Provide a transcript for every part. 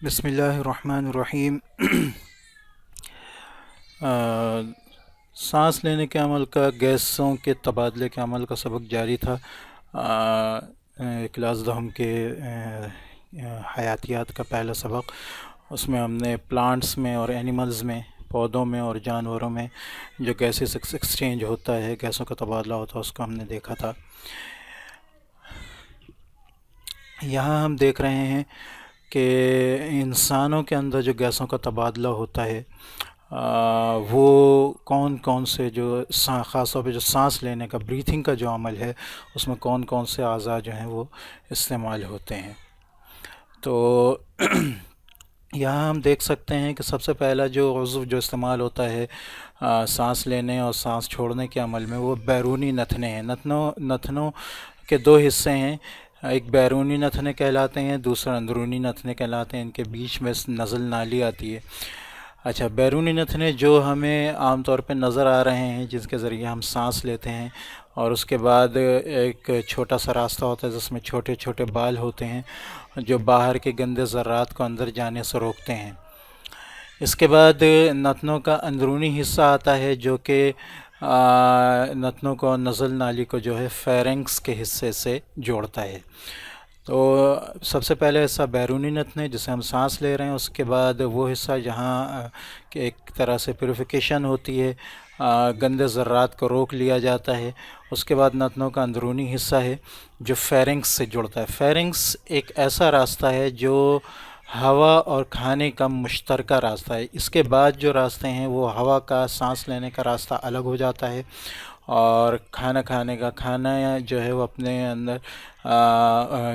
بسم اللہ الرحمن الرحیم۔ آ، سانس لینے کے عمل کا گیسوں کے تبادلے کے عمل کا سبق جاری تھا۔ کلاس دہم کے حیاتیات کا پہلا سبق، اس میں ہم نے پلانٹس میں اور اینیملز میں، پودوں میں اور جانوروں میں جو گیسز ایکسچینج ہوتا ہے، گیسوں کا تبادلہ ہوتا ہے، اس کو ہم نے دیکھا تھا۔ یہاں ہم دیکھ رہے ہیں کہ انسانوں کے اندر جو گیسوں کا تبادلہ ہوتا ہے، وہ کون کون سے جو خاص طور پہ جو سانس لینے کا، بریتھنگ کا جو عمل ہے، اس میں کون کون سے اعضاء جو ہیں وہ استعمال ہوتے ہیں۔ تو یہاں ہم دیکھ سکتے ہیں کہ سب سے پہلا جو عضو جو استعمال ہوتا ہے سانس لینے اور سانس چھوڑنے کے عمل میں، وہ بیرونی نتھنے ہیں۔ نتنوں کے دو حصے ہیں، ایک بیرونی نتھنے کہلاتے ہیں، دوسرا اندرونی نتھنے کہلاتے ہیں۔ ان کے بیچ میں نزل نالی آتی ہے۔ اچھا، بیرونی نتھنے جو ہمیں عام طور پہ نظر آ رہے ہیں، جس کے ذریعے ہم سانس لیتے ہیں، اور اس کے بعد ایک چھوٹا سا راستہ ہوتا ہے جس میں چھوٹے چھوٹے بال ہوتے ہیں جو باہر کے گندے ذرات کو اندر جانے سے روکتے ہیں۔ اس کے بعد نتنوں کا اندرونی حصہ آتا ہے جو کہ نتنوں کو، نزل نالی کو جو ہے فیرنکس کے حصے سے جوڑتا ہے۔ تو سب سے پہلے حصہ بیرونی نتنے جسے ہم سانس لے رہے ہیں، اس کے بعد وہ حصہ جہاں کہ ایک طرح سے پیوریفیکیشن ہوتی ہے، گندے ذرات کو روک لیا جاتا ہے۔ اس کے بعد نتنوں کا اندرونی حصہ ہے جو فیرنکس سے جڑتا ہے۔ فیرنکس ایک ایسا راستہ ہے جو ہوا اور کھانے کا مشترکہ راستہ ہے۔ اس کے بعد جو راستے ہیں وہ ہوا کا، سانس لینے کا راستہ الگ ہو جاتا ہے، اور کھانا کھانے کا، کھانا جو ہے وہ اپنے اندر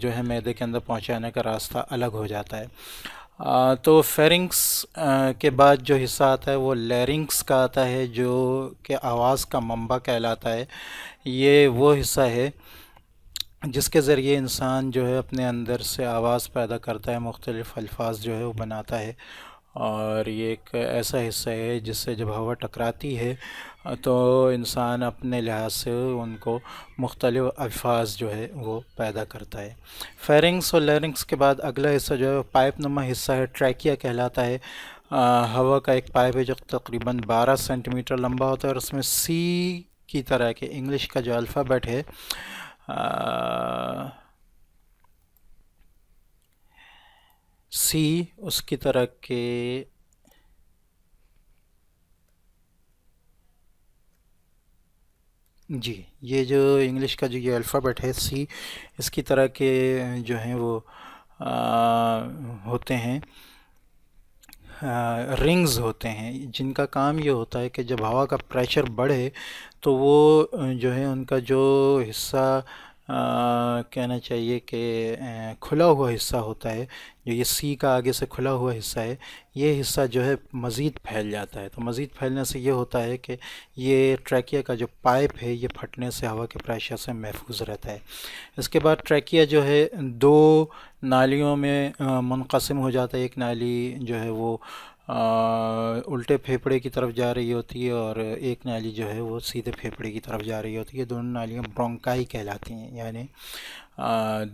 جو ہے معدے کے اندر پہنچانے کا راستہ الگ ہو جاتا ہے۔ تو فیرنکس کے بعد جو حصہ آتا ہے وہ لیرنکس کا آتا ہے، جو کہ آواز کا منبع کہلاتا ہے۔ یہ وہ حصہ ہے جس کے ذریعے انسان جو ہے اپنے اندر سے آواز پیدا کرتا ہے، مختلف الفاظ جو ہے وہ بناتا ہے، اور یہ ایک ایسا حصہ ہے جس سے جب ہوا ٹکراتی ہے تو انسان اپنے لحاظ سے ان کو مختلف الفاظ جو ہے وہ پیدا کرتا ہے۔ فیرنگس اور لیرنگس کے بعد اگلا حصہ جو ہے پائپ نما حصہ ہے، ٹریکیا کہلاتا ہے۔ ہوا کا ایک پائپ ہے جو تقریباً 12 سینٹی میٹر لمبا ہوتا ہے، اور اس میں سی کی طرح کے انگلش کا جو الفابیٹ ہے، سی اس کی طرح کے، جی، یہ جو انگلش کا جو یہ الفابیٹ ہے سی، اس کی طرح کے جو ہیں وہ ہوتے ہیں، رنگز ہوتے ہیں، جن کا کام یہ ہوتا ہے کہ جب ہوا کا پریشر بڑھے تو وہ جو ہے ان کا جو حصہ کہنا چاہیے کہ کھلا ہوا حصہ ہوتا ہے، جو یہ سی کا آگے سے کھلا ہوا حصہ ہے، یہ حصہ جو ہے مزید پھیل جاتا ہے۔ تو مزید پھیلنے سے یہ ہوتا ہے کہ یہ ٹریکیا کا جو پائپ ہے یہ پھٹنے سے، ہوا کے پریشر سے محفوظ رہتا ہے۔ اس کے بعد ٹریکیا جو ہے دو نالیوں میں منقسم ہو جاتا ہے۔ ایک نالی جو ہے وہ الٹے پھیپھڑے کی طرف جا رہی ہوتی ہے، اور ایک نالی جو ہے وہ سیدھے پھیپھڑے کی طرف جا رہی ہوتی ہے۔ دونوں نالیاں برونکائی کہلاتی ہیں، یعنی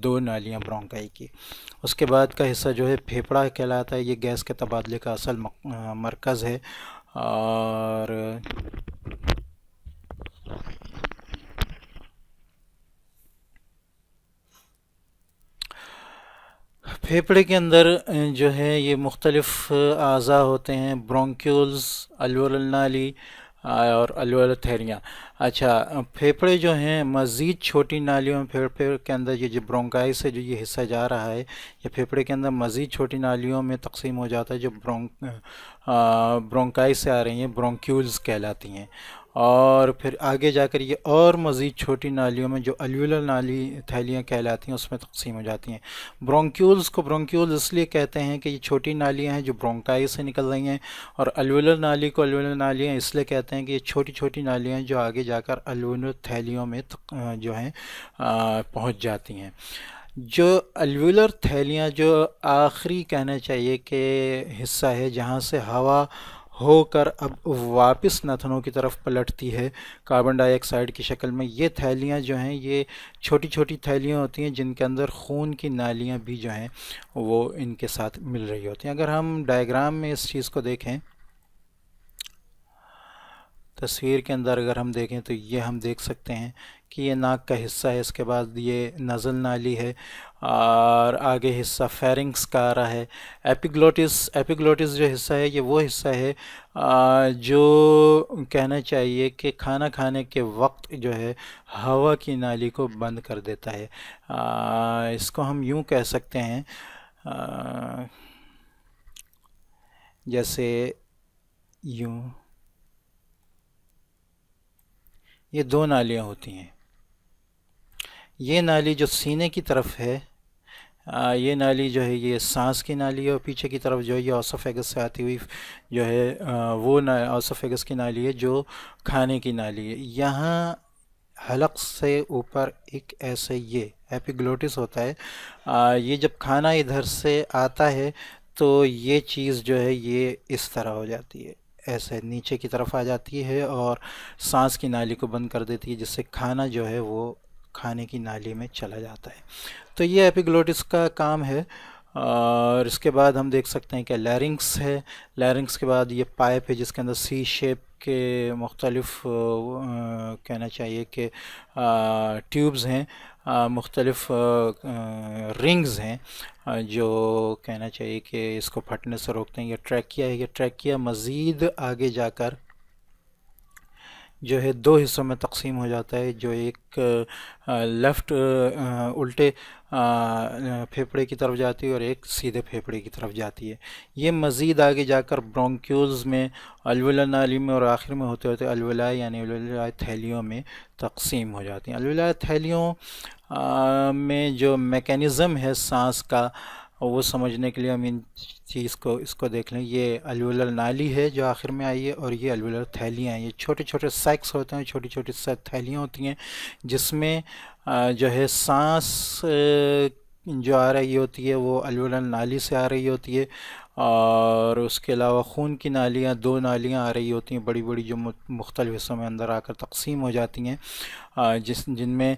دو نالیاں برونکائی کی۔ اس کے بعد کا حصہ جو ہے پھیپھڑا کہلاتا ہے، یہ گیس کے تبادلے کا اصل مرکز ہے۔ اور پھیپھڑے کے اندر جو ہے یہ مختلف اعضاء ہوتے ہیں، برونکیولز، الویولر نالی اور الویولر تھیلیاں۔ اچھا، پھیپھڑے جو ہیں مزید چھوٹی نالیوں میں، پھیپھڑے کے اندر یہ جو برونکائی سے جو یہ حصہ جا رہا ہے، یہ پھیپھڑے کے اندر مزید چھوٹی نالیوں میں تقسیم ہو جاتا ہے، جو برونکائی سے آ رہی ہیں، برونکیولز کہلاتی ہیں۔ اور پھر آگے جا کر یہ اور مزید چھوٹی نالیوں میں جو الویولر نالی تھیلیاں کہلاتی ہیں اس میں تقسیم ہو جاتی ہیں۔ برونکیولز کو برونکیولز اس لیے کہتے ہیں کہ یہ چھوٹی نالیاں ہیں جو برونکائی سے نکل رہی ہیں، اور الویولر نالی کو الویولر نالیاں اس لیے کہتے ہیں کہ یہ چھوٹی چھوٹی نالیاں ہیں جو آگے جا کر الویولر تھیلیوں میں جو ہیں پہنچ جاتی ہیں۔ جو الویولر تھیلیاں جو آخری کہنا چاہیے کہ حصہ ہے جہاں سے ہوا ہو کر اب واپس نتنوں کی طرف پلٹتی ہے کاربن ڈائی آکسائڈ کی شکل میں۔ یہ تھیلیاں جو ہیں یہ چھوٹی چھوٹی تھیلیاں ہوتی ہیں جن کے اندر خون کی نالیاں بھی جو ہیں وہ ان کے ساتھ مل رہی ہوتی ہیں۔ اگر ہم ڈائیگرام میں اس چیز کو دیکھیں، تصویر کے اندر اگر ہم دیکھیں تو یہ ہم دیکھ سکتے ہیں کہ یہ ناک کا حصہ ہے، اس کے بعد یہ نزل نالی ہے، اور آگے حصہ فیرنگس کا آ رہا ہے۔ ایپیگلوٹس جو حصہ ہے یہ وہ حصہ ہے جو کہنا چاہیے کہ کھانا کھانے کے وقت جو ہے ہوا کی نالی کو بند کر دیتا ہے۔ اس کو ہم یوں کہہ سکتے ہیں جیسے یوں، یہ دو نالیاں ہوتی ہیں۔ یہ نالی جو سینے کی طرف ہے، یہ نالی جو ہے یہ سانس کی نالی ہے، اور پیچھے کی طرف جو ہے یہ اوسوفیگس سے آتی ہوئی جو ہے وہ اوسوفیگس کی نالی ہے جو کھانے کی نالی ہے۔ یہاں حلق سے اوپر ایک ایسے یہ ایپیگلوٹس ہوتا ہے، یہ جب کھانا ادھر سے آتا ہے تو یہ چیز جو ہے یہ اس طرح ہو جاتی ہے، ایسے نیچے کی طرف آ جاتی ہے اور سانس کی نالی کو بند کر دیتی ہے، جس سے کھانا جو ہے وہ کھانے کی نالی میں چلا جاتا ہے۔ تو یہ ایپیگلوٹس کا کام ہے۔ اور اس کے بعد ہم دیکھ سکتے ہیں کہ لیرنگس ہے۔ لیرنگس کے بعد یہ پائپ ہے جس کے اندر سی شیپ کے مختلف کہنا چاہیے کہ ٹیوبز ہیں، مختلف رنگز ہیں جو کہنا چاہیے کہ اس کو پھٹنے سے روکتے ہیں۔ یہ ٹریکیا ہے، یہ ٹریکیا مزید آگے جا کر جو ہے دو حصوں میں تقسیم ہو جاتا ہے، جو ایک لیفٹ الٹے پھیپھڑے کی طرف جاتی ہے اور ایک سیدھے پھیپھڑے کی طرف جاتی ہے۔ یہ مزید آگے جا کر برونکیولز میں، الویولر نالی میں، اور آخر میں ہوتے ہوتے الویلائی یعنی الویلائی تھیلیوں میں تقسیم ہو جاتی ہیں۔ الویلائی تھیلیوں میں جو میکینزم ہے سانس کا وہ سمجھنے کے لیے ہم اس کو دیکھ لیں۔ یہ الویولر نالی ہے جو آخر میں آئی ہے، اور یہ الویولر تھیلیاں ہیں۔ یہ چھوٹے چھوٹے سیکس ہوتے ہیں، چھوٹی چھوٹی تھیلیاں ہوتی ہیں جس میں جو ہے سانس جو آ رہی ہوتی ہے وہ الویولر نالی سے آ رہی ہوتی ہے، اور اس کے علاوہ خون کی نالیاں، دو نالیاں آ رہی ہوتی ہیں بڑی بڑی، جو مختلف حصوں میں اندر آ کر تقسیم ہو جاتی ہیں، جن میں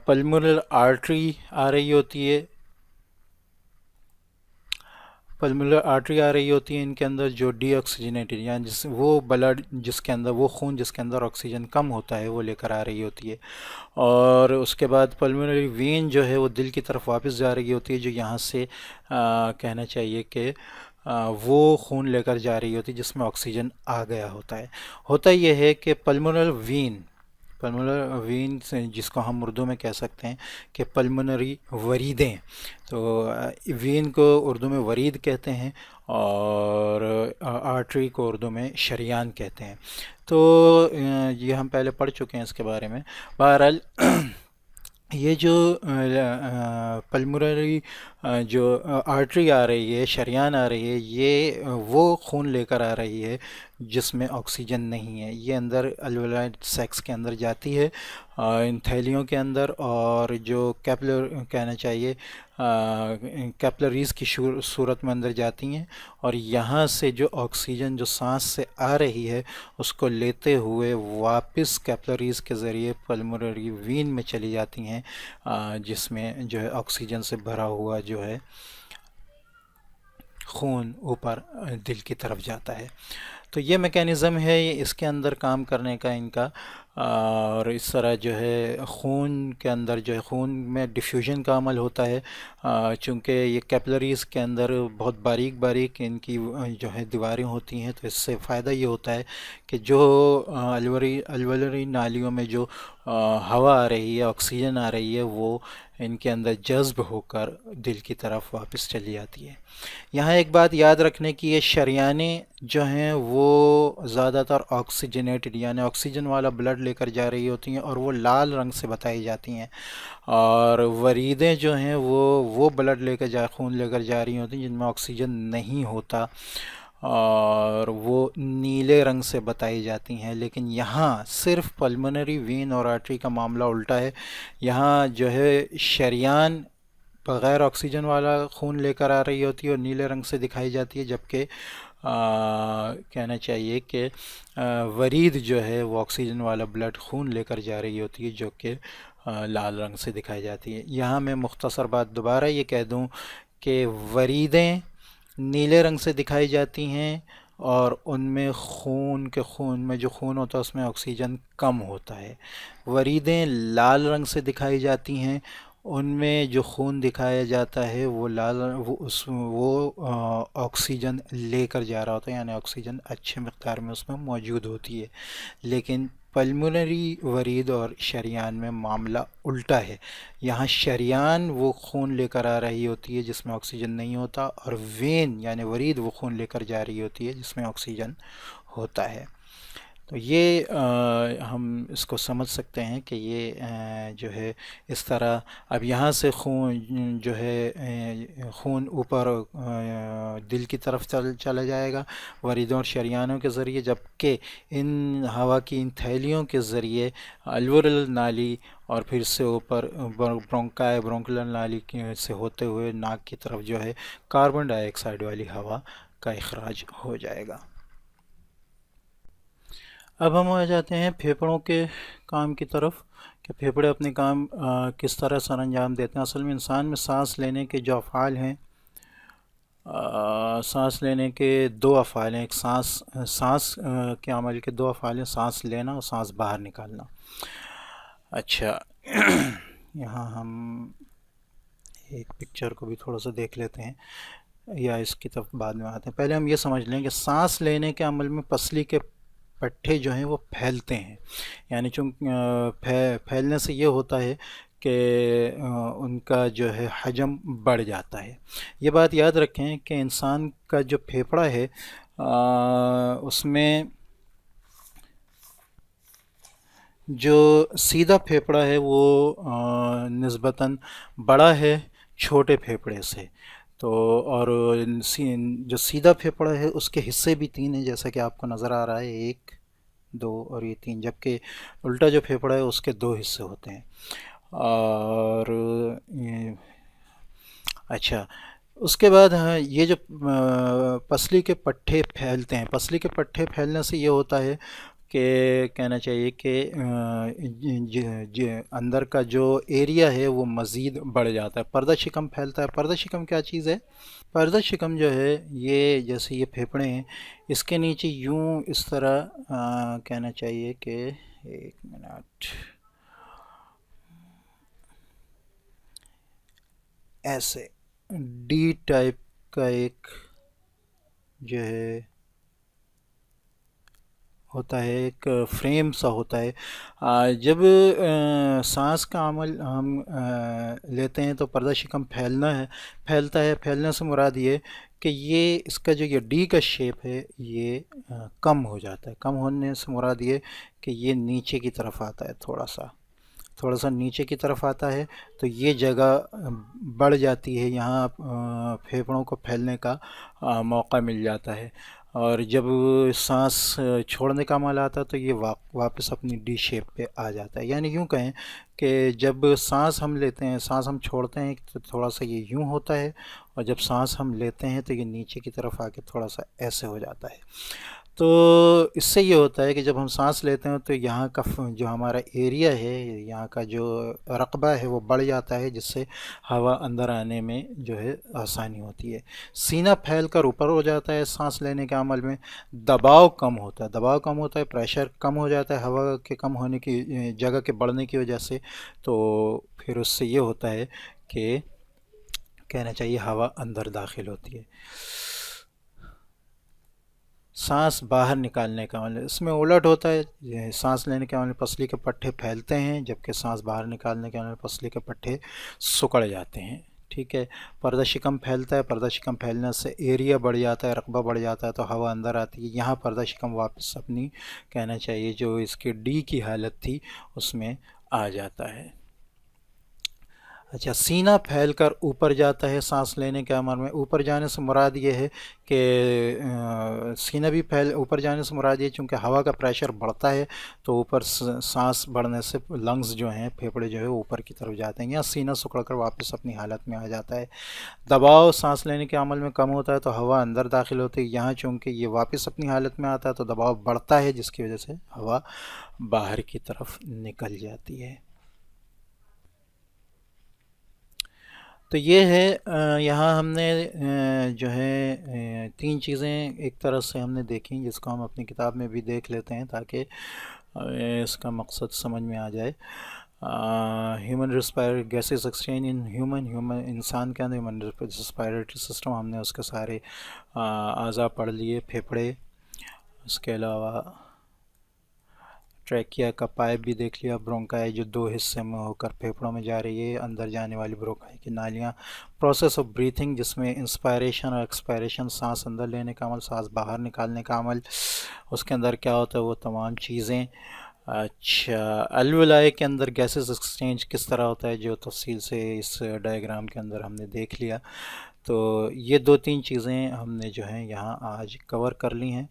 پلمونر آرٹری آ رہی ہوتی ہے، پلمولر آرٹری آ رہی ہوتی ہے ان کے اندر، جو ڈی آکسیجنیٹڈ یعنی وہ بلڈ جس کے اندر، وہ خون جس کے اندر آکسیجن کم ہوتا ہے وہ لے کر آ رہی ہوتی ہے۔ اور اس کے بعد پلمونری وین جو ہے وہ دل کی طرف واپس جا رہی ہوتی ہے، جو یہاں سے کہنا چاہیے کہ وہ خون لے کر جا رہی ہوتی ہے جس میں آکسیجن آ گیا ہوتا ہے۔ ہوتا یہ ہے کہ پلمونر وین جس کو ہم اردو میں کہہ سکتے ہیں کہ پلمونری وریدیں، تو وین کو اردو میں ورید کہتے ہیں اور آرٹری کو اردو میں شریان کہتے ہیں۔ تو یہ ہم پہلے پڑھ چکے ہیں اس کے بارے میں۔ بہرحال یہ جو پلمونری جو آرٹری آ رہی ہے، شریان آ رہی ہے، یہ وہ خون لے کر آ رہی ہے جس میں آکسیجن نہیں ہے۔ یہ اندر الویولائٹ سیکس کے اندر جاتی ہے، ان تھیلیوں کے اندر، اور جو کہنا چاہیے کیپلریز کی صورت میں اندر جاتی ہیں، اور یہاں سے جو آکسیجن جو سانس سے آ رہی ہے اس کو لیتے ہوئے واپس کیپلریز کے ذریعے پلمونری وین میں چلی جاتی ہیں، جس میں جو ہے آکسیجن سے بھرا ہوا جو ہے خون اوپر دل کی طرف جاتا ہے۔ تو یہ میکینزم ہے اس کے اندر کام کرنے کا ان کا، اور اس طرح جو ہے خون کے اندر جو ہے خون میں ڈیفیوژن کا عمل ہوتا ہے، چونکہ یہ کیپلریز کے اندر بہت باریک باریک ان کی جو ہے دیواریں ہوتی ہیں، تو اس سے فائدہ یہ ہوتا ہے کہ جو الویولری نالیوں میں جو ہوا آ رہی ہے، آکسیجن آ رہی ہے، وہ ان کے اندر جذب ہو کر دل کی طرف واپس چلی جاتی ہے۔ یہاں ایک بات یاد رکھنے کی، یہ شریانیں جو ہیں وہ زیادہ تر آکسیجنیٹڈ یعنی آکسیجن والا بلڈ لے کر جا رہی ہوتی ہیں، اور وہ لال رنگ سے بتائی جاتی ہیں، اور وریدیں جو ہیں وہ بلڈ لے کر خون لے کر جا رہی ہوتی ہیں جن میں آکسیجن نہیں ہوتا، اور وہ نیلے رنگ سے بتائی جاتی ہیں۔ لیکن یہاں صرف پلمونری وین اور آرٹری کا معاملہ الٹا ہے۔ یہاں جو ہے شریان بغیر آکسیجن والا خون لے کر آ رہی ہوتی ہے اور نیلے رنگ سے دکھائی جاتی ہے، جبکہ کہنا چاہیے کہ ورید جو ہے وہ آکسیجن والا بلڈ خون لے کر جا رہی ہوتی ہے، جو کہ لال رنگ سے دکھائی جاتی ہے۔ یہاں میں مختصر بات دوبارہ یہ کہہ دوں کہ وریدیں نیلے رنگ سے دکھائی جاتی ہیں، اور ان میں خون میں جو خون ہوتا ہے اس میں آکسیجن کم ہوتا ہے۔ وریدیں لال رنگ سے دکھائی جاتی ہیں، ان میں جو خون دکھایا جاتا ہے وہ لال آکسیجن لے کر جا رہا ہوتا ہے، یعنی آکسیجن اچھے مقدار میں اس میں موجود ہوتی ہے۔ لیکن پلمونری ورید اور شریان میں معاملہ الٹا ہے۔ یہاں شریان وہ خون لے کر آ رہی ہوتی ہے جس میں آکسیجن نہیں ہوتا، اور وین یعنی ورید وہ خون لے کر جا رہی ہوتی ہے جس میں آکسیجن ہوتا ہے۔ تو یہ ہم اس کو سمجھ سکتے ہیں کہ یہ جو ہے اس طرح اب یہاں سے خون جو ہے خون اوپر دل کی طرف چلا جائے گا وریدوں اور شریانوں کے ذریعے، جبکہ ان ہوا کی ان تھیلیوں کے ذریعے الویولر نالی اور پھر سے اوپر برونکولر نالی سے ہوتے ہوئے ناک کی طرف جو ہے کاربن ڈائی آکسائڈ والی ہوا کا اخراج ہو جائے گا۔ اب ہم آ جاتے ہیں پھیپھڑوں کے کام کی طرف کہ پھیپھڑے اپنے کام کس طرح سر انجام دیتے ہیں۔ اصل میں انسان میں سانس لینے کے جو افعال ہیں، سانس لینے کے دو افعال ہیں، ایک سانس کے عمل کے دو افعال ہیں، سانس لینا اور سانس باہر نکالنا۔ اچھا یہاں ہم ایک پکچر کو بھی تھوڑا سا دیکھ لیتے ہیں، یا اس کی طرف بعد میں آتے ہیں۔ پہلے ہم یہ سمجھ لیں کہ سانس لینے کے عمل میں پسلی کے پٹھے جو ہیں وہ پھیلتے ہیں، یعنی چونکہ پھیلنے سے یہ ہوتا ہے کہ ان کا جو ہے حجم بڑھ جاتا ہے۔ یہ بات یاد رکھیں کہ انسان کا جو پھیپھڑا ہے اس میں جو سیدھا پھیپھڑا ہے وہ نسبتاً بڑا ہے چھوٹے پھیپھڑے سے، تو اور جو سیدھا پھیپھڑا ہے اس کے حصے بھی تین ہیں، جیسا کہ آپ کو نظر آ رہا ہے، ایک، دو اور یہ تین، جبکہ الٹا جو پھیپھڑا ہے اس کے دو حصے ہوتے ہیں۔ اور اچھا اس کے بعد یہ جو پسلی کے پٹھے پھیلتے ہیں، پسلی کے پٹھے پھیلنے سے یہ ہوتا ہے کہ کہنا چاہیے کہ اندر کا جو ایریا ہے وہ مزید بڑھ جاتا ہے، پردہ شکم پھیلتا ہے۔ پردہ شکم کیا چیز ہے؟ پردہ شکم جو ہے یہ جیسے یہ پھیپھڑے ہیں، اس کے نیچے یوں اس طرح کہنا چاہیے کہ ایک منٹ، ایسے ڈی ٹائپ کا ایک جو ہے ہوتا ہے، ایک فریم سا ہوتا ہے۔ جب سانس کا عمل ہم لیتے ہیں تو پردہ شکم پھیلتا ہے۔ پھیلنے سے مراد یہ کہ یہ اس کا جو یہ ڈی کا شیپ ہے یہ کم ہو جاتا ہے۔ کم ہونے سے مراد یہ کہ یہ نیچے کی طرف آتا ہے، تھوڑا سا نیچے کی طرف آتا ہے، تو یہ جگہ بڑھ جاتی ہے، یہاں پھیپھڑوں کو پھیلنے کا موقع مل جاتا ہے، اور جب سانس چھوڑنے کا عمل آتا ہے تو یہ واپس اپنی ڈی شیپ پہ آ جاتا ہے۔ یعنی یوں کہیں کہ جب سانس ہم لیتے ہیں، سانس ہم چھوڑتے ہیں تو تھوڑا سا یہ یوں ہوتا ہے، اور جب سانس ہم لیتے ہیں تو یہ نیچے کی طرف آ کے تھوڑا سا ایسے ہو جاتا ہے۔ تو اس سے یہ ہوتا ہے کہ جب ہم سانس لیتے ہیں تو یہاں کا جو ہمارا ایریا ہے، یہاں کا جو رقبہ ہے وہ بڑھ جاتا ہے، جس سے ہوا اندر آنے میں جو ہے آسانی ہوتی ہے۔ سینہ پھیل کر اوپر ہو جاتا ہے سانس لینے کے عمل میں، دباؤ کم ہوتا ہے، پریشر کم ہو جاتا ہے ہوا کے کم ہونے کی، جگہ کے بڑھنے کی وجہ سے، تو پھر اس سے یہ ہوتا ہے کہ کہنا چاہیے ہوا اندر داخل ہوتی ہے۔ سانس باہر نکالنے کا عمل اس میں الٹ ہوتا ہے، سانس لینے کے عمل میں پسلی کے پٹھے پھیلتے ہیں، جبکہ سانس باہر نکالنے کے عمل میں پسلی کے پٹھے سکڑ جاتے ہیں۔ ٹھیک ہے، پردہ شکم پھیلتا ہے، پردہ شکم پھیلنے سے ایریا بڑھ جاتا ہے، رقبہ بڑھ جاتا ہے، تو ہوا اندر آتی ہے، یہاں پردہ شکم واپس اپنی کہنا چاہیے جو اس کے ڈی کی حالت تھی اس میں آ جاتا ہے۔ اچھا، سینہ پھیل کر اوپر جاتا ہے سانس لینے کے عمل میں. اوپر جانے سے مراد یہ ہے کہ سینہ بھی اوپر جانے سے مراد یہ چونکہ ہوا کا پریشر بڑھتا ہے تو اوپر سانس بڑھنے سے لنگز جو ہیں، پھیپھڑے جو ہے اوپر کی طرف جاتے ہیں، یا سینہ سکڑ کر واپس اپنی حالت میں آ جاتا ہے. دباؤ سانس لینے کے عمل میں کم ہوتا ہے تو ہوا اندر داخل ہوتی ہے. یہاں چونکہ یہ واپس اپنی حالت میں آتا ہے تو دباؤ بڑھتا ہے، جس کی وجہ سے ہوا باہر کی طرف نکل جاتی ہے. تو یہ ہے یہاں ہم نے جو ہے تین چیزیں ایک طرح سے ہم نے دیکھیں، جس کو ہم اپنی کتاب میں بھی دیکھ لیتے ہیں تاکہ اس کا مقصد سمجھ میں آ جائے. Human gases exchange in human انسان کے اندر ہیومن ریسپائریٹری سسٹم، ہم نے اس کے سارے اعضاء پڑھ لیے. پھیپھڑے، اس کے علاوہ ٹریکیا کا پائپ بھی دیکھ لیا. برونکائی جو دو حصے میں ہو کر پھیپھڑوں میں جا رہی ہے، اندر جانے والی برونکائی کی نالیاں. پروسیس آف بریتھنگ، جس میں انسپائریشن اور ایکسپائریشن، سانس اندر لینے کا عمل، سانس باہر نکالنے کا عمل، اس کے اندر کیا ہوتا ہے وہ تمام چیزیں. اچھا، الولائی کے اندر گیسز ایکسچینج کس طرح ہوتا ہے، جو تفصیل سے اس ڈائیگرام کے اندر ہم نے دیکھ لیا. تو یہ دو تین چیزیں ہم نے جو ہیں یہاں آج کور کر لی ہیں.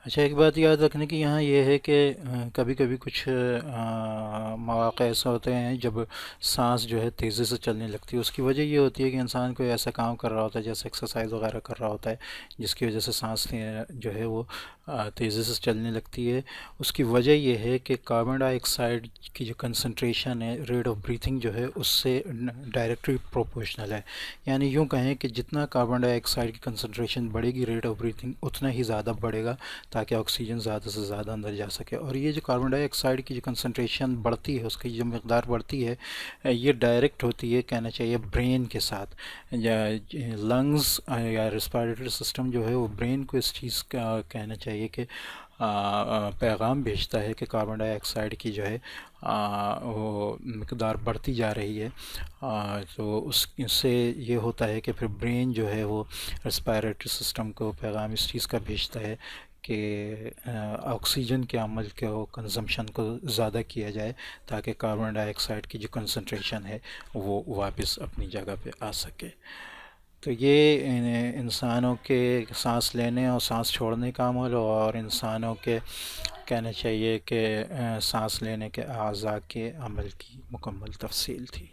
اچھا، ایک بات یاد رکھنے کی یہاں یہ ہے کہ کبھی کبھی کچھ مواقع ایسے ہوتے ہیں جب سانس جو ہے تیزی سے چلنے لگتی ہے. اس کی وجہ یہ ہوتی ہے کہ انسان کوئی ایسا کام کر رہا ہوتا ہے، جیسے ایکسرسائز وغیرہ کر رہا ہوتا ہے، جس کی وجہ سے سانس جو ہے وہ تیزی سے چلنے لگتی ہے. اس کی وجہ یہ ہے کہ کاربن ڈائی آکسائڈ کی جو کنسنٹریشن ہے، ریٹ آف بریتھنگ جو ہے اس سے ڈائریکٹلی پروپورشنل ہے. یعنی یوں کہیں کہ جتنا کاربن ڈائی آکسائڈ کی کنسنٹریشن بڑھے گی، ریٹ آف بریتھنگ اتنا ہی زیادہ بڑھے گا تاکہ آکسیجن زیادہ سے زیادہ اندر جا سکے. اور یہ جو کاربن ڈائی آکسائڈ کی جو کنسنٹریشن بڑھتی ہے، اس کی جو مقدار بڑھتی ہے، یہ ڈائریکٹ ہوتی ہے کہنا چاہیے برین کے ساتھ. لنگز یا ریسپائریٹری سسٹم جو ہے وہ برین کو اس چیز کا کہنا چاہیے کہ پیغام بھیجتا ہے کہ کاربن ڈائی آکسائڈ کی جو ہے وہ مقدار بڑھتی جا رہی ہے. تو اس سے یہ ہوتا ہے کہ پھر برین جو ہے وہ ریسپائریٹری سسٹم کو پیغام اس چیز کا بھیجتا ہے کہ آکسیجن کے عمل کو کنزمپشن کو زیادہ کیا جائے تاکہ کاربن ڈائی آکسائڈ کی جو کنسنٹریشن ہے وہ واپس اپنی جگہ پہ آ سکے. تو یہ انسانوں کے سانس لینے اور سانس چھوڑنے کا عمل، اور انسانوں کے کہنا چاہیے کہ سانس لینے کے اعضاء کے عمل کی مکمل تفصیل تھی.